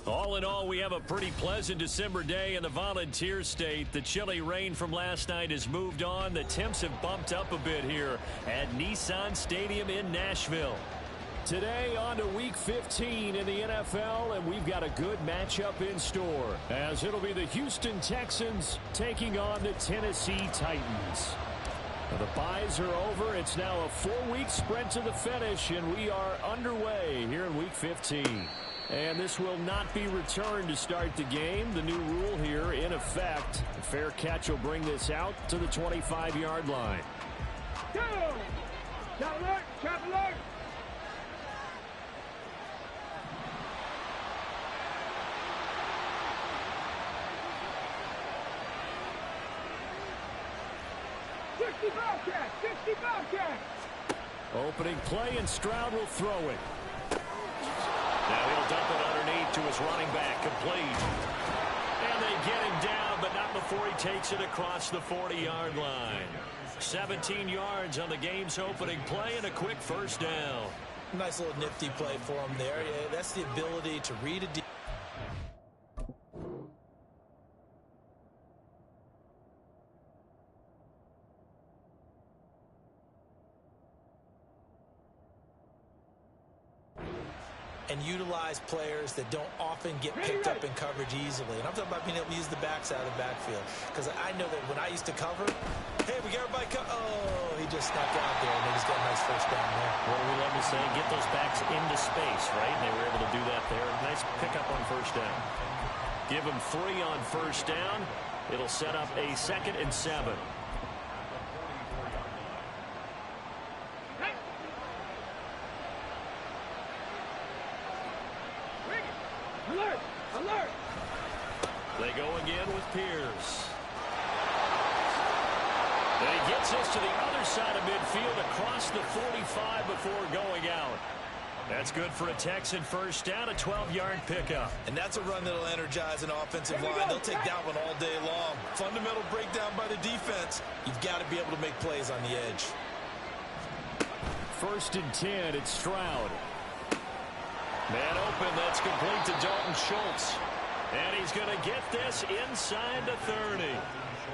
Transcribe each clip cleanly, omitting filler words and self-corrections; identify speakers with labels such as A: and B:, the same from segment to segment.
A: All in all, we have a pretty pleasant December day in the Volunteer State. The chilly rain from last night has moved on. The temps have bumped up a bit here at Nissan Stadium in Nashville. Today on to Week 15 in the NFL, and we've got a good matchup in store, as it'll be the Houston Texans taking on the Tennessee Titans. Now, the byes are over. It's now a 4-week sprint to the finish, and we are underway here in Week 15. And this will not be returned to start the game. The new rule here in effect. A fair catch will bring this out to the 25-yard line.
B: Go! Chop alert! Chop alert! Bobcat! 60 Bobcat!
A: Opening play, and Stroud will throw it. Now he'll dump it underneath to his running back, complete. And they get him down, but not before he takes it across the 40-yard line. 17 yards on the game's opening play and a quick first down.
C: Nice little nifty play for him there. Yeah, that's the ability to read a and utilize players that don't often get picked up in coverage easily. And I'm talking about being able to use the backs out of the backfield. Because I know that when I used to cover, hey, we got everybody oh, he just snuck out there, and they just got a nice first down there.
A: What do we love to say? Get those backs into space, right? And they were able to do that there. Nice pickup on first down. Give them 3 on first down. It'll set up a 2nd and 7.
B: Alert! Alert!
A: They go again with Pierce. And he gets us to the other side of midfield across the 45 before going out. That's good for a Texan first down, a 12-yard pickup.
C: And that's a run that'll energize an offensive line. They'll take that one all day long. Fundamental breakdown by the defense. You've got to be able to make plays on the edge.
A: 1st and 10, it's Stroud. Man open, that's complete to Dalton Schultz. And he's going to get this inside the 30.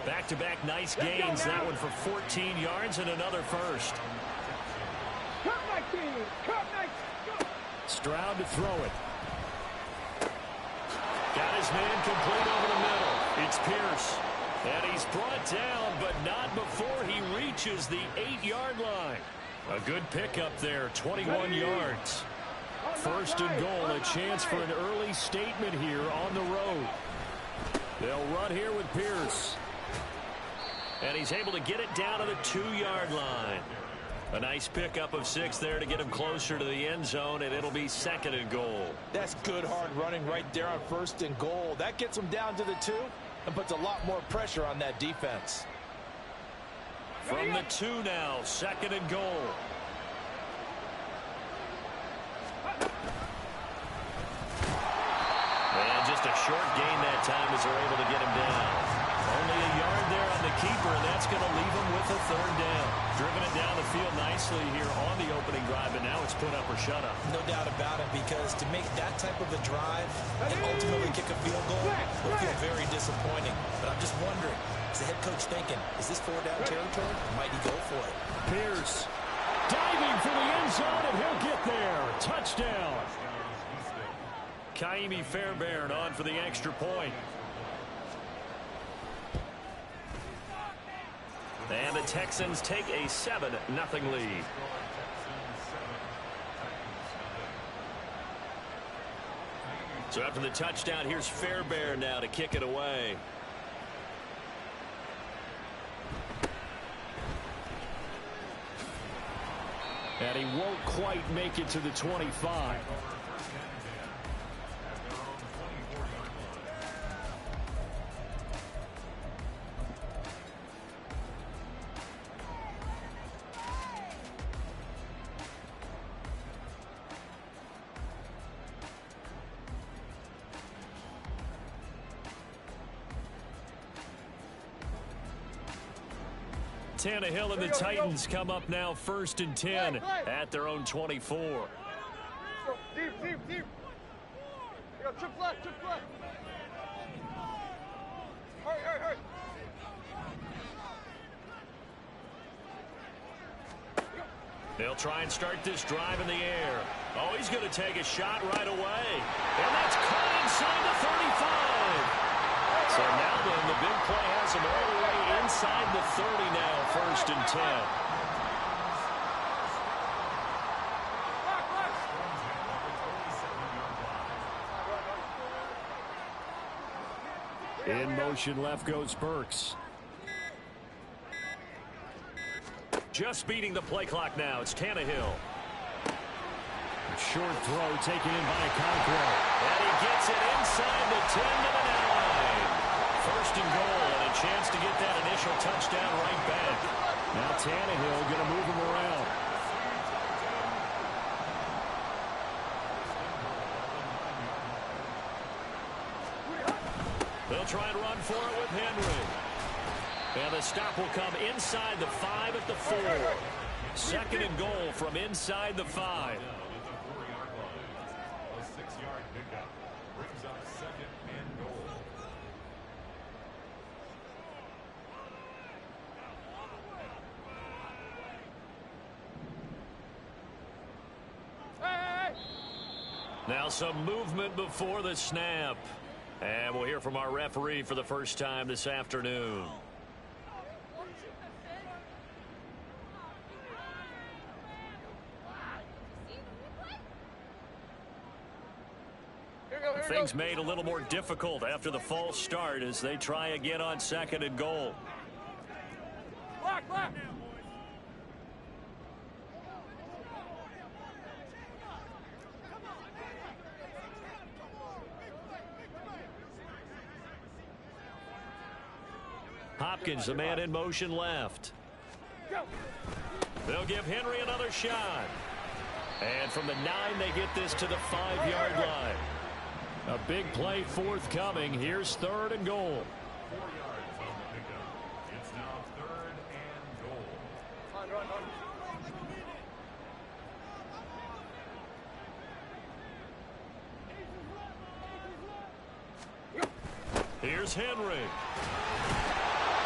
A: Back-to-back nice gains. That one for 14 yards and another first. Stroud to throw it. Got his man complete over the middle. It's Pierce. And he's brought down, but not before he reaches the 8-yard line. A good pickup there, 21 yards. 1st and goal, a chance for an early statement here on the road. They'll run here with Pierce. And he's able to get it down to the 2-yard line. A nice pickup of 6 there to get him closer to the end zone, and it'll be 2nd and goal.
C: That's good hard running right there on 1st and goal. That gets him down to the 2 and puts a lot more pressure on that defense.
A: From the 2 now, 2nd and goal. And just a short gain that time as they're able to get him down. Only a yard there on the keeper, and that's going to leave him with a 3rd down. Driven it down the field nicely here on the opening drive, and now it's put up or shut up.
C: No doubt about it, because to make that type of a drive and ultimately kick a field goal will feel very disappointing. But I'm just wondering, is the head coach thinking, is this 4-down territory? Or might he go for it?
A: Pierce diving for the end zone, and he'll get there. Touchdown. Kaimi Fairbairn on for the extra point. And the Texans take a 7-0 lead. So after the touchdown, here's Fairbairn now to kick it away. And he won't quite make it to the 25. Tannehill and the Titans come up now 1st and 10 at their own 24.
B: Deep. trip left, trip left. Hurry, hurry, hurry.
A: They'll try and start this drive in the air. Oh, he's going to take a shot right away. And that's caught inside the 35. So now then, the big play has him all the way inside the 30 now, 1st and 10. In motion left goes Burks. Just beating the play clock now. It's Tannehill. Short throw taken in by Conqueror. And he gets it inside the 10 to the 9. 1st and goal, and a chance to get that initial touchdown right back. Now Tannehill going to move him around. They'll try and run for it with Henry. And the stop will come inside the 5 at the 4. 2nd and goal from inside the 5.
D: A 6-yard pickup brings up 2nd and goal.
A: Now some movement before the snap. And we'll hear from our referee for the first time this afternoon. Things made a little more difficult after the false start as they try again on 2nd and goal.
B: Block, block.
A: Hopkins, the man in motion left. They'll give Henry another shot. And from the 9, they get this to the 5-yard line. A big play forthcoming. Here's 3rd and goal.
D: 4 yards on the pickup. It's now 3rd and goal.
B: Run, run.
A: Here's Henry.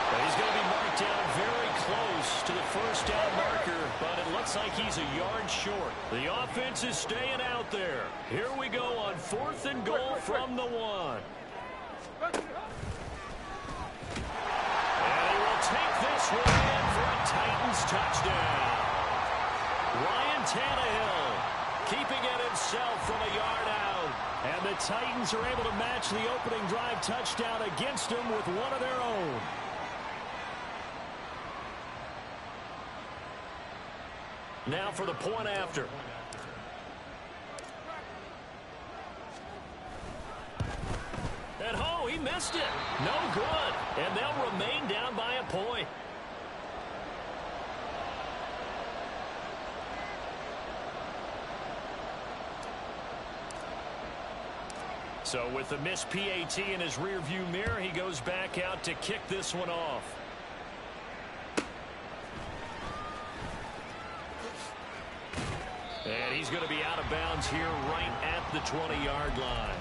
A: He's going to be marked down very close to the 1st down marker, but it looks like he's a yard short. The offense is staying out there. Here we go on 4th and goal from the 1. And he will take this one in for a Titans touchdown. Ryan Tannehill keeping it himself from a yard out. And the Titans are able to match the opening drive touchdown against them with one of their own. Now for the point after. And oh, he missed it. No good. And they'll remain down by a point. So with the missed PAT in his rearview mirror, he goes back out to kick this one off. And he's going to be out of bounds here right at the 20-yard line.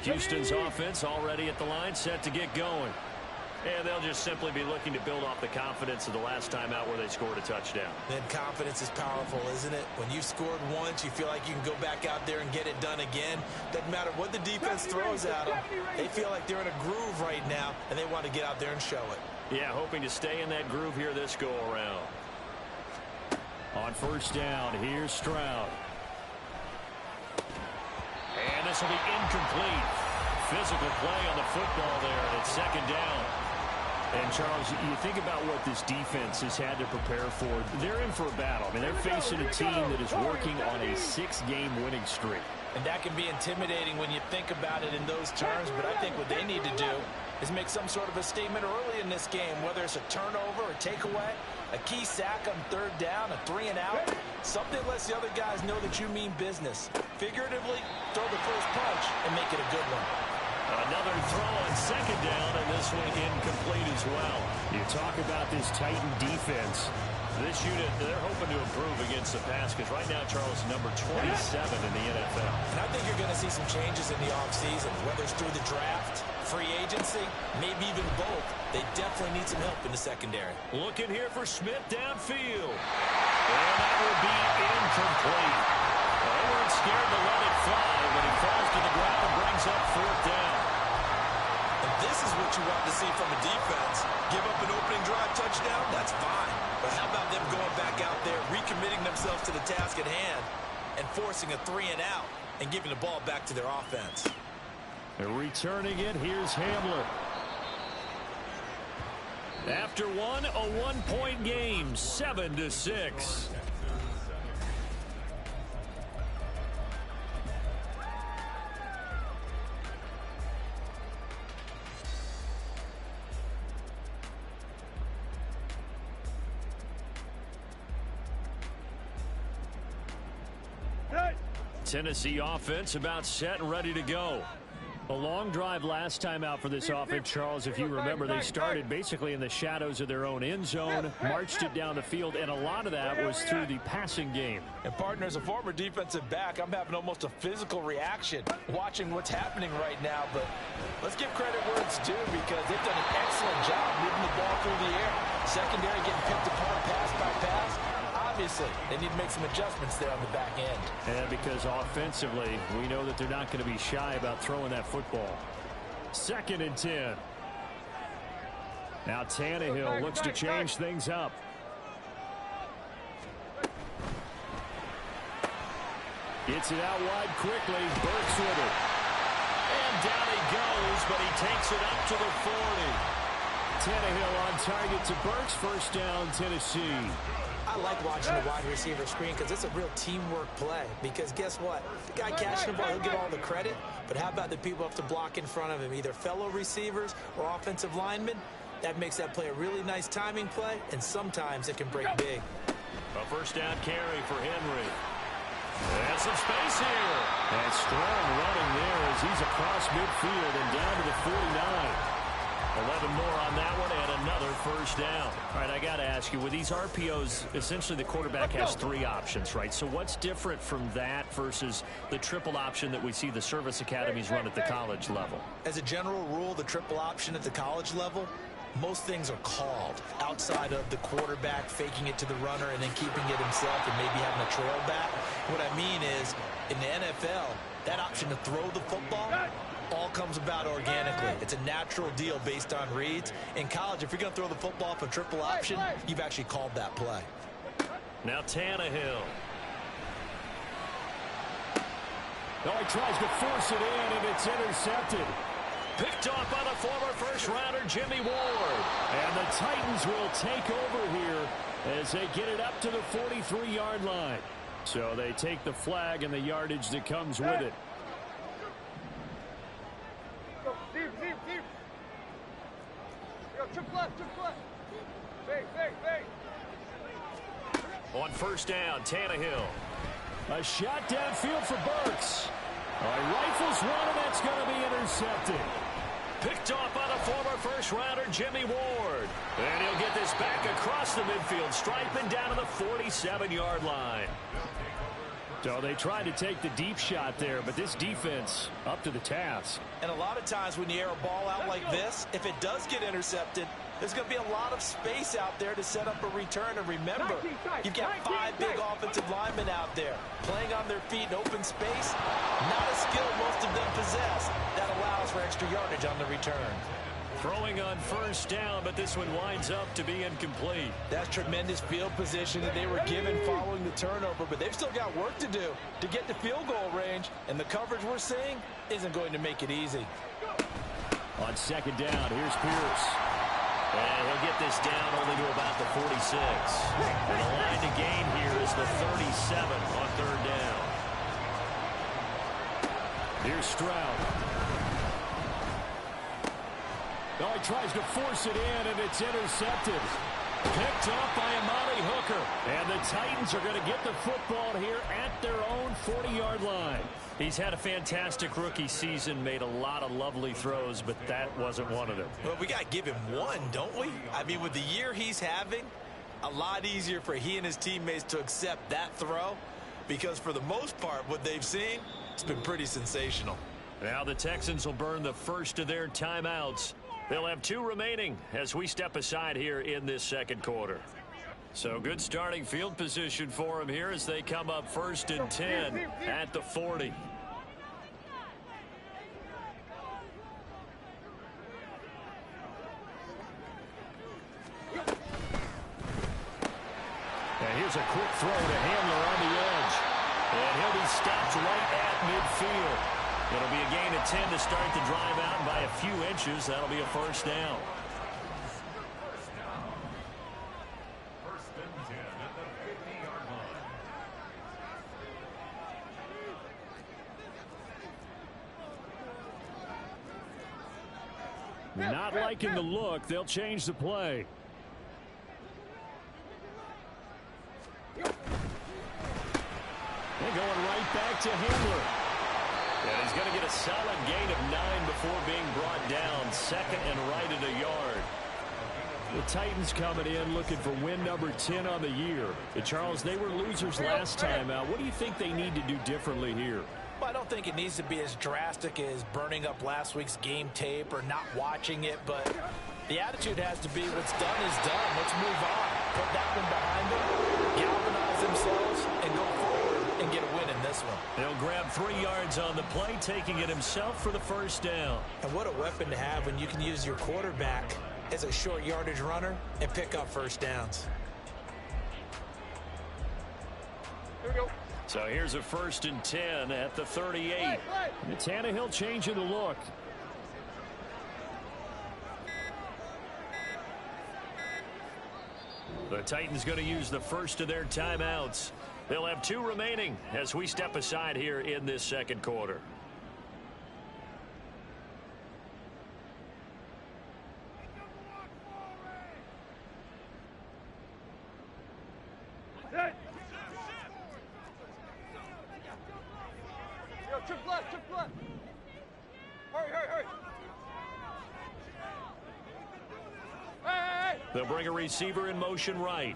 A: Houston's offense already at the line, set to get going. And they'll just simply be looking to build off the confidence of the last time out where they scored a touchdown.
C: Then confidence is powerful, isn't it? When you've scored once, you feel like you can go back out there and get it done again. Doesn't matter what the defense throws at them. They feel like they're in a groove right now, and they want to get out there and show it.
A: Yeah, hoping to stay in that groove here this go-around. On 1st down, here's Stroud. And this will be incomplete. Physical play on the football there, and it's 2nd down. And, Charles, you think about what this defense has had to prepare for. They're in for a battle. I mean, they're facing a team that is working on a 6-game winning streak.
C: And that can be intimidating when you think about it in those terms, but I think what they need to do is make some sort of a statement early in this game, whether it's a turnover or takeaway, a key sack on third down, a 3 and out. Something lets the other guys know that you mean business. Figuratively, throw the first punch and make it a good one.
A: Another throw on second down, and this one incomplete as well. You talk about this Titan defense. This unit, they're hoping to improve against the pass because right now, Charles, number 27 in the NFL.
C: And I think you're going to see some changes in the offseason, whether it's through the draft, free agency, maybe even both. They definitely need some help in the secondary.
A: Looking here for Smith downfield. And that will be incomplete. They weren't scared to let it fly, but he falls to the ground and brings up fourth down.
C: And this is what you want to see from a defense. Give up an opening drive touchdown, that's fine. But how about them going back out there, recommitting themselves to the task at hand, and forcing a 3 and out, and giving the ball back to their offense.
A: They're returning it. Here's Hamler. After one, a one-point game, 7-6. Tennessee offense about set and ready to go. A long drive last time out for this offense, Charles. If you remember, they started basically in the shadows of their own end zone, marched it down the field, and a lot of that was through the passing game.
C: And partner, as a former defensive back, I'm having almost a physical reaction watching what's happening right now. But let's give credit where it's due because they've done an excellent job moving the ball through the air. Secondary getting picked apart pass by pass. Obviously, they need to make some adjustments there on the back end.
A: And because offensively, we know that they're not going to be shy about throwing that football. 2nd and 10. Now Tannehill looks to change things up. Gets it out wide quickly. Burks with it. And down he goes, but he takes it up to the 40. Tannehill on target to Burks. First down, Tennessee.
C: I like watching the wide receiver screen because it's a real teamwork play. Because guess what? The guy catching the ball, he'll get all the credit. But how about the people who have to block in front of him, either fellow receivers or offensive linemen? That makes that play a really nice timing play, and sometimes it can break big.
A: A first down carry for Henry. And some space here. And strong running there as he's across midfield and down to the 49. 11 more on that one and another first down. All right, I got to ask you, with these RPOs, essentially the quarterback has 3 options, right? So what's different from that versus the triple option that we see the service academies run at the college level?
C: As a general rule, the triple option at the college level, most things are called outside of the quarterback faking it to the runner and then keeping it himself and maybe having a trail back. What I mean is, in the NFL, that option to throw the football all comes about organically. It's a natural deal based on reads. In college, if you're going to throw the football off a triple option, you've actually called that play.
A: Now Tannehill. Oh, he tries to force it in, and it's intercepted. Picked off by the former first-rounder, Jimmy Ward. And the Titans will take over here as they get it up to the 43-yard line. So they take the flag and the yardage that comes with it. On first down, Tannehill. A shot downfield for Burks. Rifles one, and that's going to be intercepted. Picked off by the former first-rounder, Jimmy Ward. And he'll get this back across the midfield stripe and down to the 47-yard line. So they tried to take the deep shot there, but this defense up to the task.
C: And a lot of times when you air a ball out like this, if it does get intercepted, there's going to be a lot of space out there to set up a return. And remember, you've got 5 big offensive linemen out there playing on their feet in open space. Not a skill most of them possess that allows for extra yardage on the return.
A: Throwing on first down, but this one winds up to be incomplete.
C: That's tremendous field position that they were given following the turnover, but they've still got work to do to get to field goal range, and the coverage we're seeing isn't going to make it easy.
A: On second down, here's Pierce. And he'll get this down only to about the 46. And the line to gain here is the 37 on third down. Here's Stroud. No, he tries to force it in, and it's intercepted. Picked up by Amani Hooker. And the Titans are going to get the football here at their own 40-yard line. He's had a fantastic rookie season, made a lot of lovely throws, but that wasn't one of them.
C: Well, we got to give him one, don't we? I mean, with the year he's having, a lot easier for he and his teammates to accept that throw, because for the most part, what they've seen, it's been pretty sensational.
A: Now the Texans will burn the first of their timeouts. They'll have 2 remaining as we step aside here in this second quarter. So good starting field position for them here as they come up 1st and 10 at the 40. And here's a quick throw to Handler on the edge. And he'll be stopped right at midfield. It'll be a gain of 10 to start the drive out, and by a few inches, that'll be a first down.
D: First and 10 at the 50-yard line.
A: Not liking the look. They'll change the play. They're going right back to Handler. And he's going to get a solid gain of 9 before being brought down. Second and right at a yard. The Titans coming in looking for win number 10 on the year. Charles, they were losers last time out. What do you think they need to do differently here?
C: Well, I don't think it needs to be as drastic as burning up last week's game tape or not watching it, but the attitude has to be what's done is done. Let's move on. Put that one behind them, galvanize themselves, and go forward and get a win in this one.
A: He'll grab 3 yards on the play, taking it himself for the first down.
C: And what a weapon to have when you can use your quarterback as a short yardage runner and pick up first downs.
B: Here we go.
A: So here's a 1st and 10 at the 38. It's Tannehill changing the look. The Titans going to use the first of their timeouts. They'll have 2 remaining as we step aside here in this second quarter.
B: Trip left, trip left. Hurry, hurry, hurry. Hey!
A: They'll bring a receiver in motion right.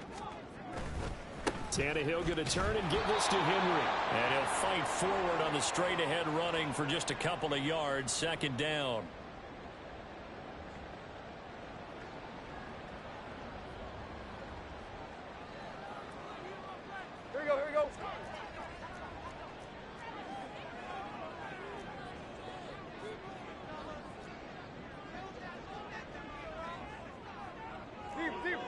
A: Tannehill going to turn and give this to Henry. And he'll fight forward on the straight-ahead running for just a couple of yards. Second down.
B: Here we go, here we go. Deep, deep.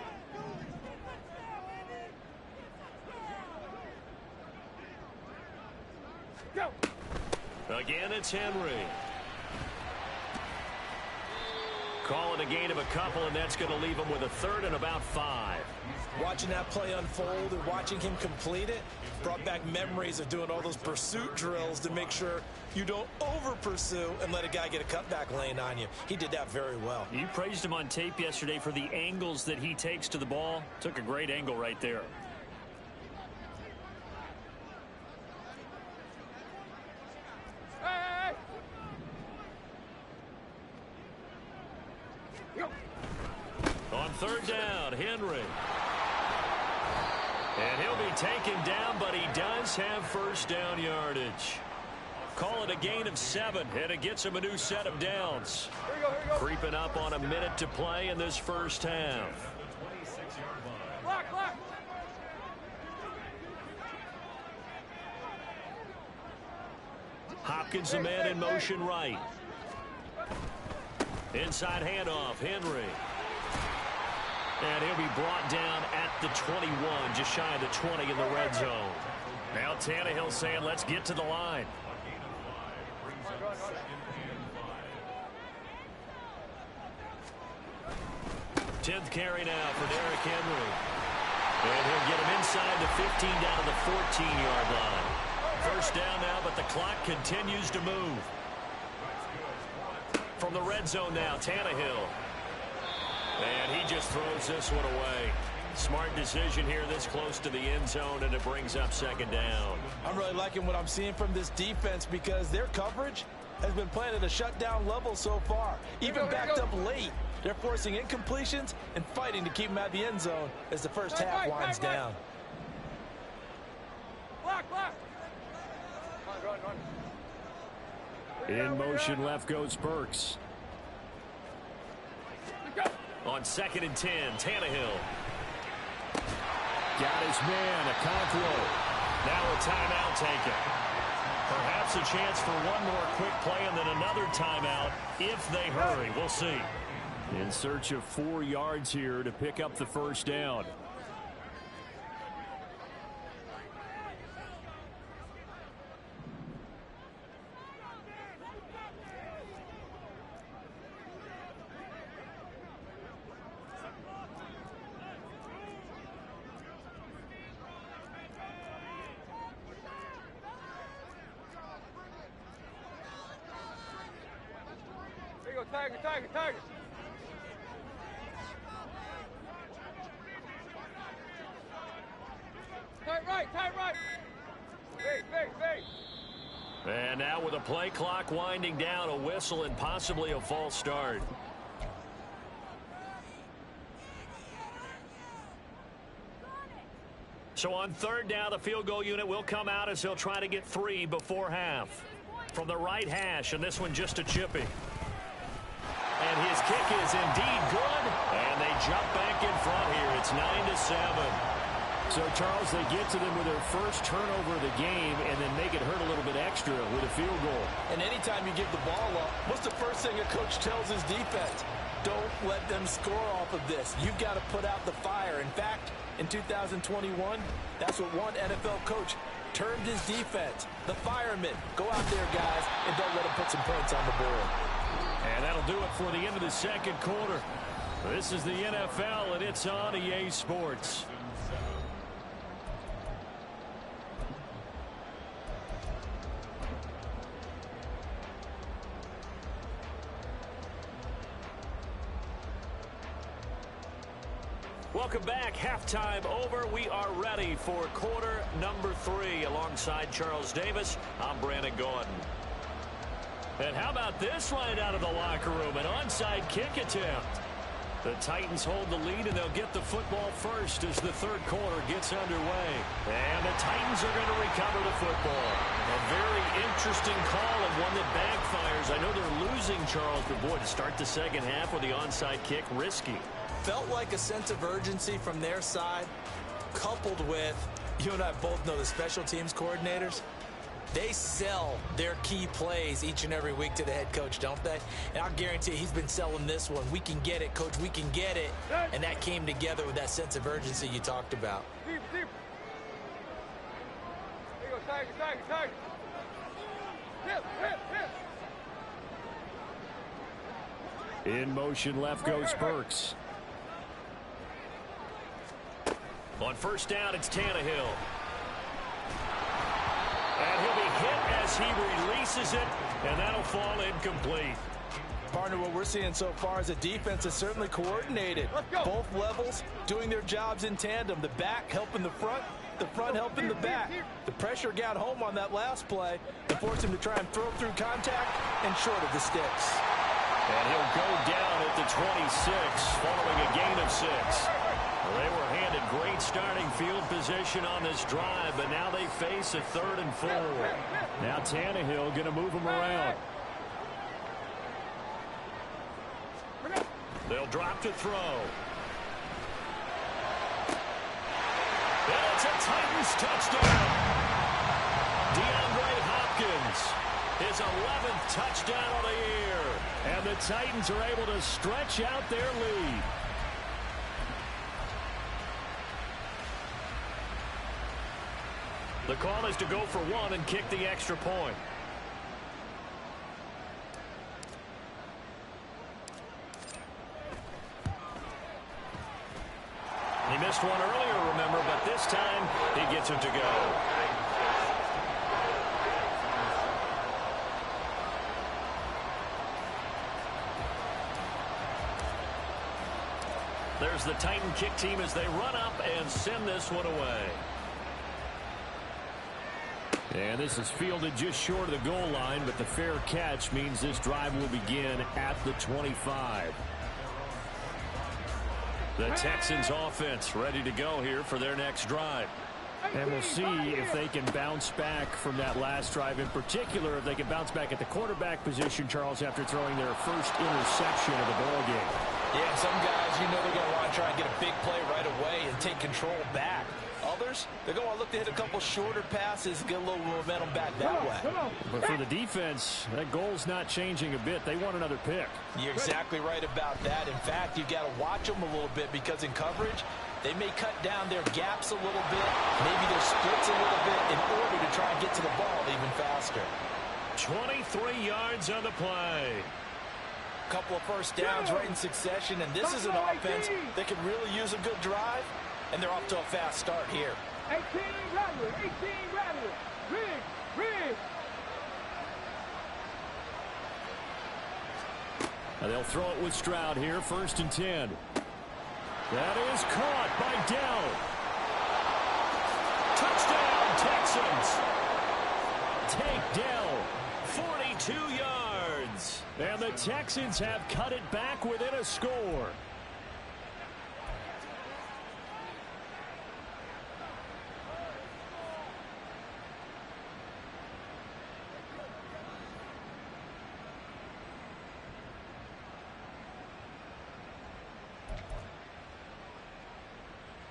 B: Go.
A: Again, it's Henry. Call it a gain of a couple, and that's going to leave him with a 3rd and about 5.
C: Watching that play unfold and watching him complete it brought back memories of doing all those pursuit drills to make sure you don't over-pursue and let a guy get a cutback lane on you. He did that very well.
A: You praised him on tape yesterday for the angles that he takes to the ball. Took a great angle right there.
B: Hey! Go.
A: On 3rd down, Henry. And he'll be taken down, but he does have first down yardage. Call it a gain of 7, and it gets him a new set of downs.
B: Here we go, here we go.
A: Creeping up on a minute to play in this first half.
B: Lock, lock.
A: Hopkins, the man in motion right. Inside handoff, Henry. And he'll be brought down at the 21, just shy of the 20 in the red zone. Now Tannehill saying, let's get to the line. Tenth carry now for Derrick Henry. And he'll get him inside the 15 down to the 14-yard line. First down now, but the clock continues to move. From the red zone now, Tannehill. And he just throws this one away. Smart decision here this close to the end zone, and it brings up second down.
C: I'm really liking what I'm seeing from this defense because their coverage has been playing at a shutdown level so far. Even backed up late, they're forcing incompletions and fighting to keep them out of the end zone as the first half winds down.
B: Block, block. Run.
A: In motion left goes Burks. On 2nd and 10, Tannehill. Got his man, a Conqueror. Now a timeout taken. Perhaps a chance for one more quick play and then another timeout if they hurry. We'll see. In search of 4 yards here to pick up the first down.
B: Tiger, tiger, tiger. Tight right. Face.
A: And now with a play clock winding down, a whistle and possibly a false start. So on 3rd down, the field goal unit will come out as he'll try to get 3 before half. From the right hash, and this one just a chippy. And his kick is indeed good, and they jump back in front here. It's 9-7. So, Charles, they get to them with their first turnover of the game and then make it hurt a little bit extra with a field goal.
C: And anytime you give the ball up, what's the first thing a coach tells his defense? Don't let them score off of this. You've got to put out the fire. In fact, in 2021, that's what one NFL coach termed his defense. The firemen. Go out there, guys, and don't let them put some points on the board.
A: And that'll do it for the end of the second quarter. This is the NFL, and it's on EA Sports. Welcome back. Halftime over. We are ready for quarter number 3. Alongside Charles Davis, I'm Brandon Gordon. And how about this right out of the locker room? An onside kick attempt. The Titans hold the lead, and they'll get the football first as the third quarter gets underway. And the Titans are going to recover the football. A very interesting call and one that backfires. I know they're losing, Charles, but boy, to start the second half with the onside kick, risky.
C: Felt like a sense of urgency from their side, coupled with, you and I both know the special teams coordinators. They sell their key plays each and every week to the head coach, don't they? And I'll guarantee he's been selling this one. We can get it, coach. We can get it. And that came together with that sense of urgency you talked about.
B: Deep. There you go, tiger. Hit.
A: In motion left goes Burks. On first down, it's Tannehill. And he'll be hit as he releases it, and that'll fall incomplete.
C: Partner, what we're seeing so far is a defense that's certainly coordinated. Both levels doing their jobs in tandem. The back helping the front helping the back. The pressure got home on that last play and forced him to try and throw through contact and short of the sticks.
A: And he'll go down at the 26 following a gain of 6. They were handed great starting field position on this drive, but now they face a 3rd and 4. Now Tannehill going to move them around. They'll drop to throw. And it's a Titans touchdown. DeAndre Hopkins, his 11th touchdown of the year. And the Titans are able to stretch out their lead. The call is to go for 1 and kick the extra point. He missed one earlier, remember, but this time he gets it to go. There's the Titan kick team as they run up and send this one away. And this is fielded just short of the goal line, but the fair catch means this drive will begin at the 25. The Texans offense ready to go here for their next drive. And we'll see if they can bounce back from that last drive. In particular, if they can bounce back at the quarterback position, Charles, after throwing their first interception of the ball game.
C: Yeah, some guys, you know they're going to want to try and get a big play right away and take control back. Others, they're going to look to hit a couple shorter passes, get a little momentum back that way.
A: But for the defense, that goal's not changing a bit. They want another pick.
C: You're exactly right about that. In fact, you've got to watch them a little bit because in coverage, they may cut down their gaps a little bit, maybe their splits a little bit in order to try and get to the ball even faster.
A: 23 yards on the play.
C: Couple of first downs right in succession, and this is an offense that can really use a good drive, and they're off to a fast start here.
B: 18 Rattler, 18 Rattler, Rig.
A: They'll throw it with Stroud here, 1st and 10. That is caught by Dell. Touchdown, Texans. Take Dell, 42 yards. And the Texans have cut it back within a score.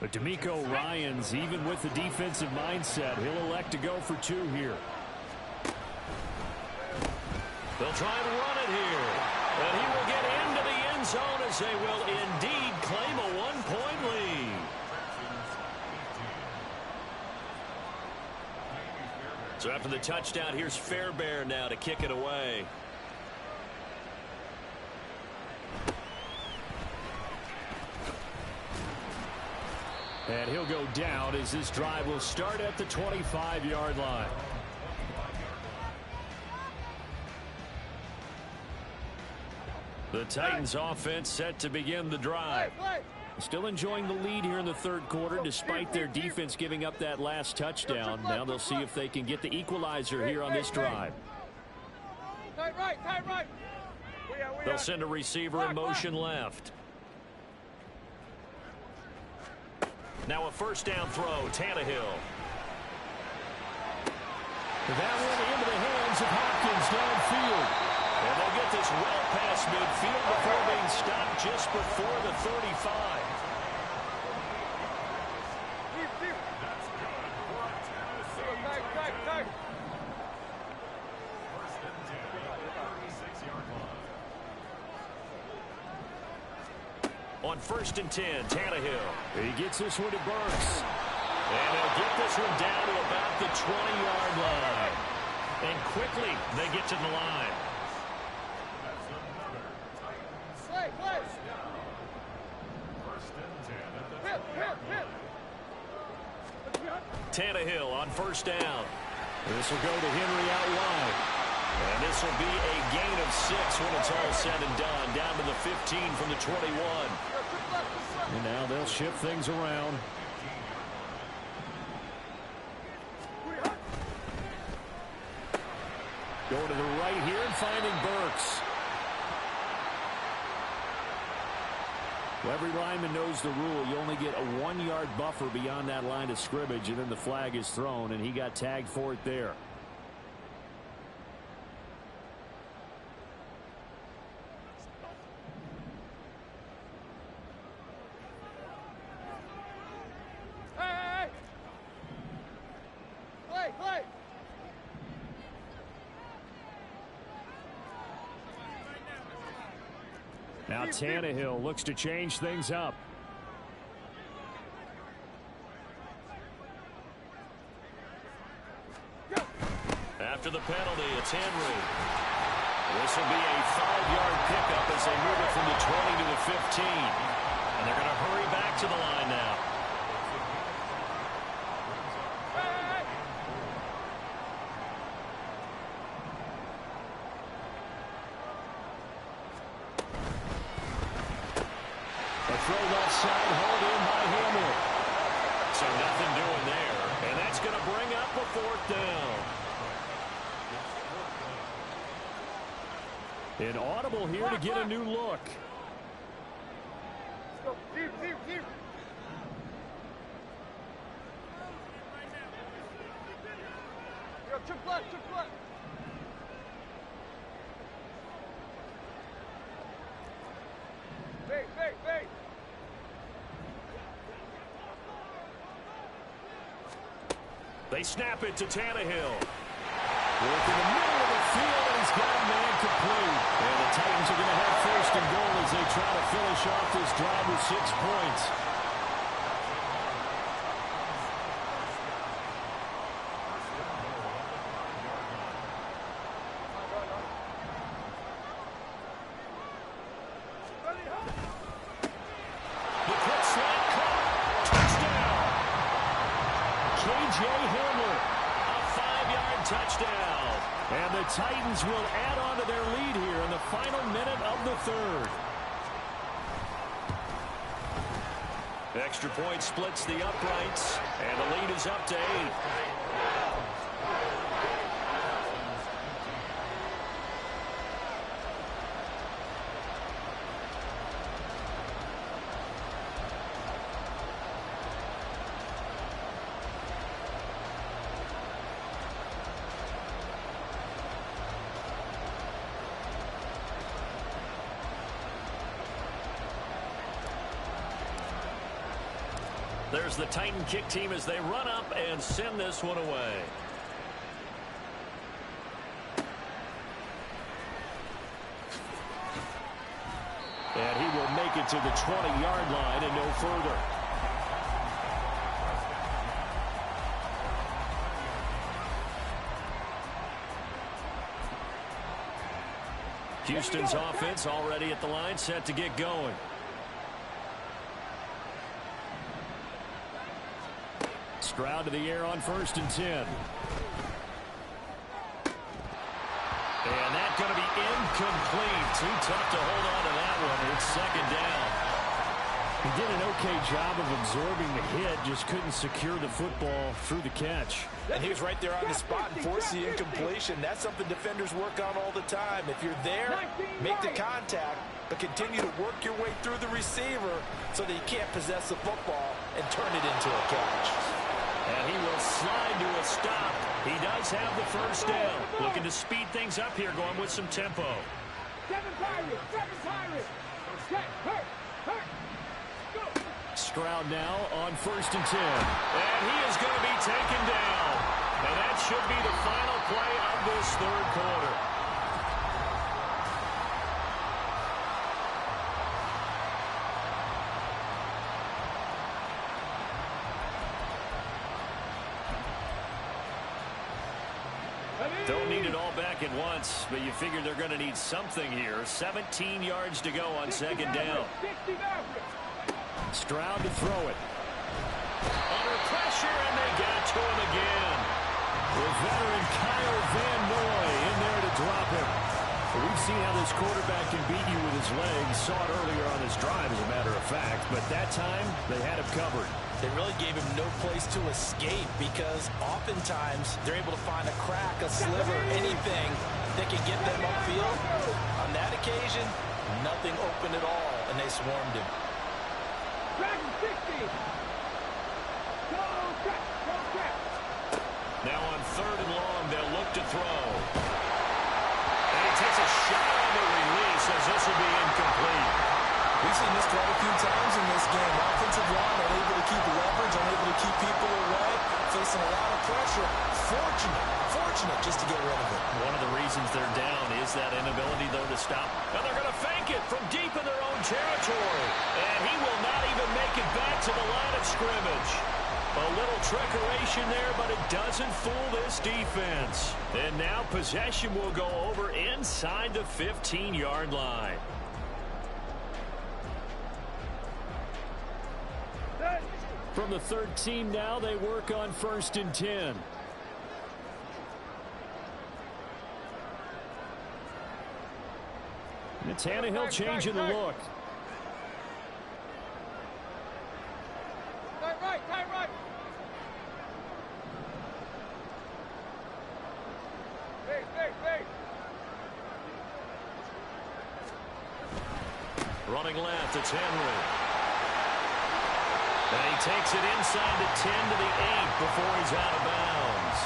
A: But D'Amico Ryans, even with the defensive mindset, he'll elect to go for 2 here. They'll try and run it here. And he will get into the end zone as they will indeed claim a 1-point lead. So after the touchdown, here's Fairbairn now to kick it away. And he'll go down as this drive will start at the 25-yard line. The Titans offense set to begin the drive. Still enjoying the lead here in the 3rd quarter despite their defense giving up that last touchdown. Now they'll see if they can get the equalizer here on this drive.
B: Tight right.
A: They'll send a receiver in motion left. Now a 1st down throw, Tannehill. That one into the hands of Hopkins downfield. And they'll get this well past midfield before being stopped just before the 35.
B: Tight.
A: On 1st and 10, Tannehill. He gets this one to Burks. And he'll get this one down to about the 20-yard line. And quickly, they get to the line.
B: Play. Hit.
A: Tannehill on 1st down. This will go to Henry out wide. And this will be a gain of 6 when it's all said and done. Down to the 15 from the 21. And now they'll shift things around. Going to the right here and finding Burks. Well, every lineman knows the rule. You only get a 1-yard buffer beyond that line of scrimmage, and then the flag is thrown, and he got tagged for it there.
B: Play.
A: Now Tannehill looks to change things up. After the penalty, it's Henry. This will be a 5-yard pickup as they move it from the 20 to the 15. And they're going to hurry back to the line now. inside, hauled in by Hamler. So nothing doing there, and that's going to bring up a 4th down. An audible here to get a new look. They snap it to Tannehill. Work in the middle of the field, and he's got a man complete. And the Titans are going to have 1st and goal as they try to finish off this drive with 6 points. The quick slant caught. Touchdown. K.J. Hamler, a 5-yard touchdown. And the Titans will add on to their lead here in the final minute of the 3rd. Extra point splits the uprights, and the lead is up to 8. There's the Titan kick team as they run up and send this one away. And he will make it to the 20-yard line and no further. Houston's offense already at the line, set to get going. Stroud to the air on 1st and 10. And that's going to be incomplete. Too tough to hold on to that one. It's 2nd down. He did an okay job of absorbing the hit, just couldn't secure the football through the catch.
C: And he was right there on the spot and forced the incompletion. That's something defenders work on all the time. If you're there, make the contact, but continue to work your way through the receiver so that you can't possess the football and turn it into a catch.
A: And he will slide to a stop. He does have the 1st down. Looking to speed things up here, going with some tempo.
B: 7 Pirates.
A: Stroud now on 1st and 10. And he is going to be taken down. And that should be the final play of this 3rd quarter. Don't need it all back at once, but you figure they're going to need something here. 17 yards to go on 2nd down. Stroud to throw it. Under pressure, and they got to him again. With veteran Kyle Van Noy in there to drop him. We've seen how this quarterback can beat you with his legs. Saw it earlier on this drive, as a matter of fact. But that time, they had him covered.
C: They really gave him no place to escape because oftentimes they're able to find a crack, a sliver, anything that can get them upfield. On that occasion, nothing open at all, and they swarmed him.
A: Now on 3rd and long, they'll look to throw. And he takes a shot on the release as this will be incomplete.
C: We've seen this quite a few times in this game. Offensive line unable to keep leverage, unable to keep people away, facing a lot of pressure. Fortunate just to get rid of it.
A: One of the reasons they're down is that inability, though, to stop. And they're going to fake it from deep in their own territory. And he will not even make it back to the line of scrimmage. A little trickeration there, but it doesn't fool this defense. And now possession will go over inside the 15-yard line. From the 3rd team now, they work on 1st and 10. And Tannehill changing the look. Running left, it's Henry. And he takes it inside the 10 to the 8 before he's out of bounds.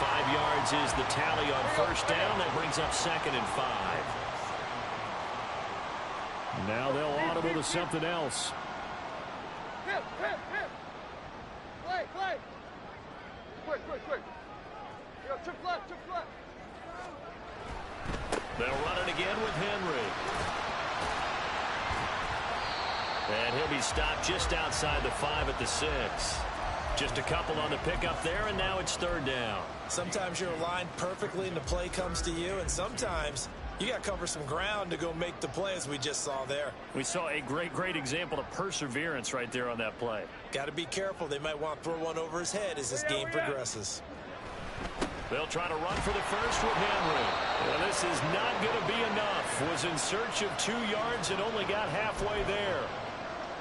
A: 5 yards is the tally on first down. That brings up 2nd and 5. Now they'll audible to something else.
B: Hip. Play. Quick. Yo, trip left.
A: They'll run it again with Henry. And he'll be stopped just outside the 5 at the 6. Just a couple on the pickup there, and now it's 3rd down.
C: Sometimes you're aligned perfectly and the play comes to you, and sometimes you got to cover some ground to go make the play, as we just saw there.
A: We saw a great example of perseverance right there on that play.
C: Got to be careful. They might want to throw one over his head as this game progresses.
A: They'll try to run for the first with Henry. Well, this is not going to be enough. Was in search of 2 yards and only got halfway there.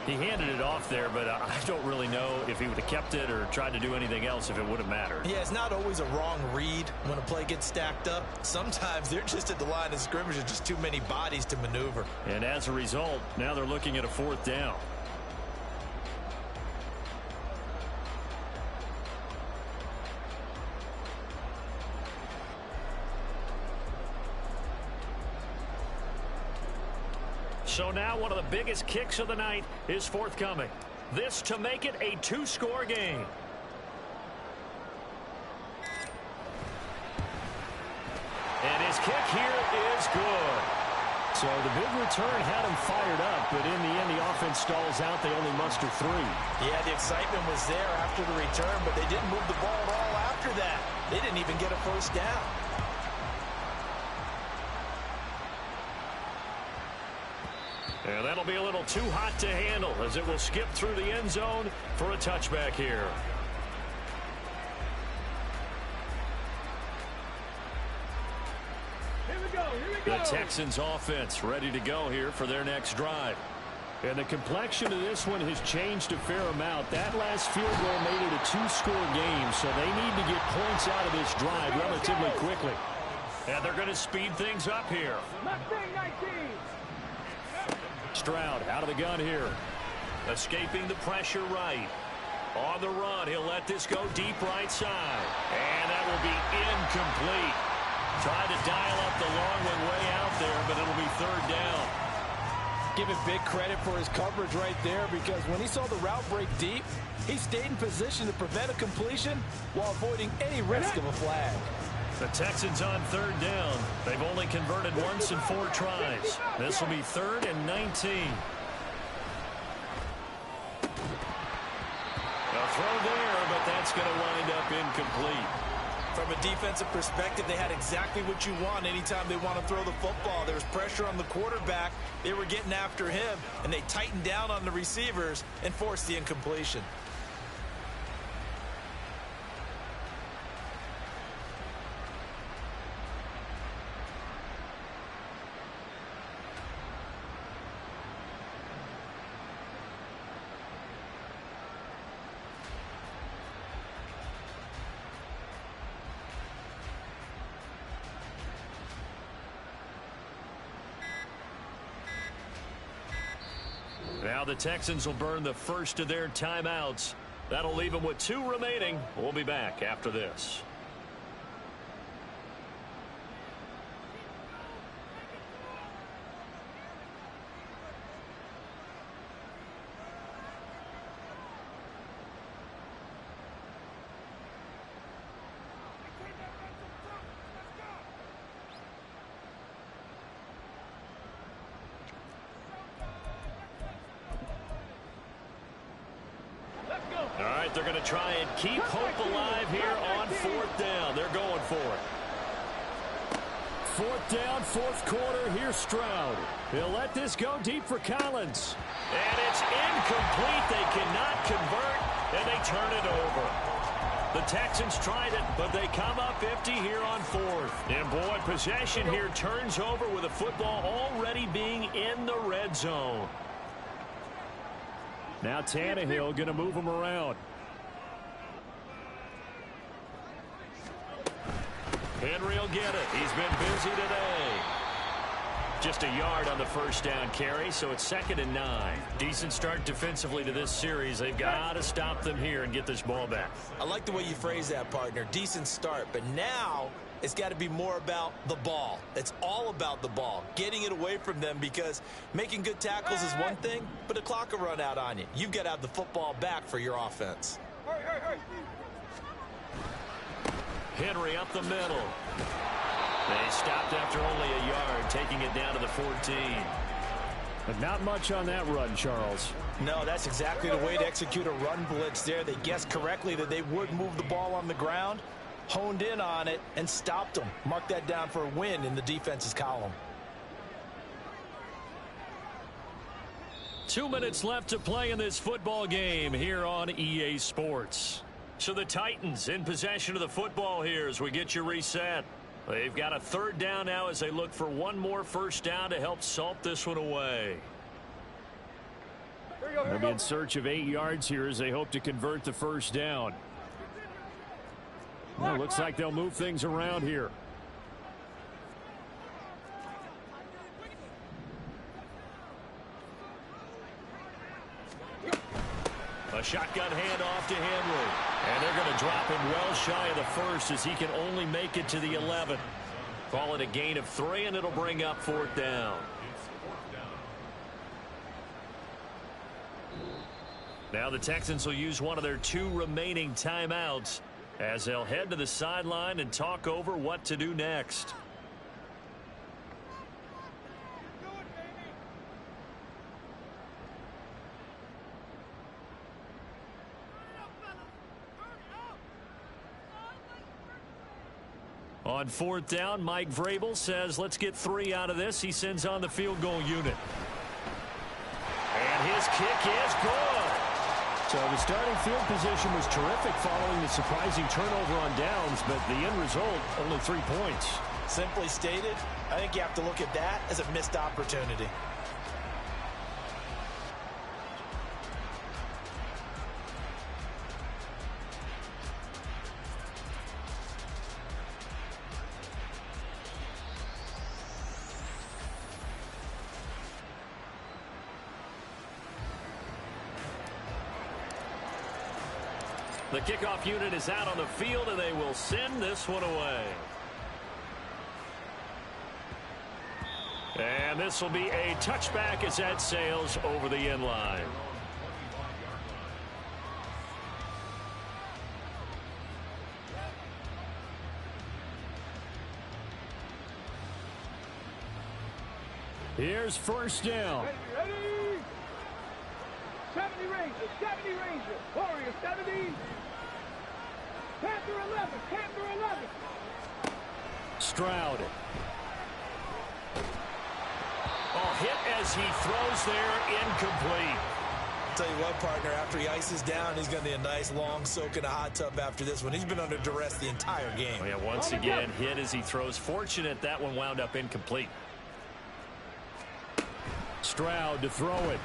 A: He handed it off there, but I don't really know if he would have kept it or tried to do anything else if it would have mattered.
C: Yeah, it's not always a wrong read when a play gets stacked up. Sometimes they're just at the line of scrimmage with just too many bodies to maneuver.
A: And as a result, now they're looking at a 4th down. So now one of the biggest kicks of the night is forthcoming. This to make it a 2-score game. And his kick here is good. So the big return had him fired up, but in the end the offense stalls out. They only muster 3.
C: Yeah, the excitement was there after the return, but they didn't move the ball at all after that. They didn't even get a first down.
A: And that'll be a little too hot to handle as it will skip through the end zone for a touchback here.
B: Here we go.
A: The Texans offense ready to go here for their next drive. And the complexion of this one has changed a fair amount. That last field goal made it a 2-score game, so they need to get points out of this drive relatively quickly. And they're going to speed things up here.
B: Mustang 19.
A: Stroud out of the gun here. Escaping the pressure right. On the run, he'll let this go deep right side. And that will be incomplete. Tried to dial up the long one way out there, but it'll be 3rd down.
E: Give him big credit for his coverage right there, because when he saw the route break deep, he stayed in position to prevent a completion while avoiding any risk of a flag.
A: The Texans on 3rd down. They've only converted once in 4 tries. This will be 3rd and 19. A throw there, but that's going to wind up incomplete.
C: From a defensive perspective, they had exactly what you want anytime they want to throw the football. There was pressure on the quarterback. They were getting after him, and they tightened down on the receivers and forced the incompletion.
A: Now the Texans will burn the first of their timeouts. That'll leave them with 2 remaining. We'll be back after this. All right, they're going to try and keep hope alive here on 4th down. They're going for it. 4th down, 4th quarter. Here's Stroud. He'll let this go deep for Collins. And it's incomplete. They cannot convert, and they turn it over. The Texans tried it, but they come up empty here on 4th. And, boy, possession here turns over with the football already being in the red zone. Now Tannehill going to move him around. Henry will get it. He's been busy today. Just a yard on the first down carry, so it's 2nd and 9. Decent start defensively to this series. They've got to stop them here and get this ball back.
C: I like the way you phrase that, partner. Decent start, but now it's got to be more about the ball. It's all about the ball, getting it away from them, because making good tackles is one thing, but the clock will run out on you. You've got to have the football back for your offense.
A: Henry up the middle. They stopped after only a yard, taking it down to the 14.
E: But not much on that run, Charles.
C: No, that's exactly the way to execute a run blitz there. They guessed correctly that they would move the ball on the ground, honed in on it, and stopped them. Mark that down for a win in the defense's column.
A: 2 minutes left to play in this football game here on EA Sports. So the Titans in possession of the football here as we get you reset. They've got a 3rd down now as they look for one more first down to help salt this one away.
E: They'll be in search of 8 yards here as they hope to convert the first down. Well, looks like they'll move things around here.
A: A shotgun handoff to Henry. And they're going to drop him well shy of the first as he can only make it to the 11. Call it a gain of 3, and it'll bring up 4th down. Now the Texans will use one of their 2 remaining timeouts as they'll head to the sideline and talk over what to do next. On 4th down, Mike Vrabel says, let's get 3 out of this. He sends on the field goal unit. And his kick is good.
E: So the starting field position was terrific following the surprising turnover on downs, but the end result, only 3 points.
C: Simply stated, I think you have to look at that as a missed opportunity.
A: The kickoff unit is out on the field, and they will send this one away. And this will be a touchback as that sails over the end line.
E: Here's first down.
B: Ready? 70 Rangers, 70 Rangers, Warriors 70. Panther 11, Panther 11.
E: Stroud.
A: Oh, hit as he throws there, incomplete.
C: I'll tell you what, partner, after he ices down, he's going to need a nice long soak in a hot tub after this one. He's been under duress the entire game.
A: Oh, yeah, once again, hit as he throws. Fortunate that one wound up incomplete.
E: Stroud to throw it.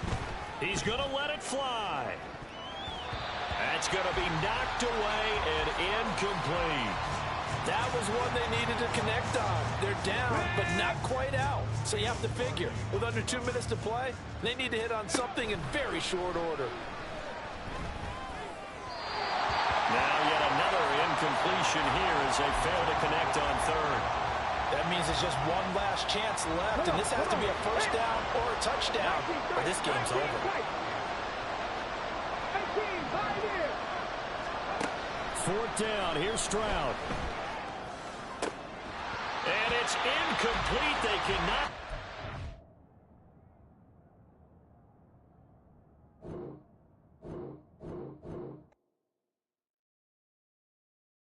A: He's going to let it fly. That's going to be knocked away and incomplete.
E: That was one they needed to connect on. They're down, but not quite out. So you have to figure, with under 2 minutes to play, they need to hit on something in very short order.
A: Now yet another incompletion here as they fail to connect on 3rd.
E: That means it's just one last chance left, and this has to be a first down or a touchdown, or this game's over. 4th down, here's Stroud.
A: And it's incomplete. They cannot.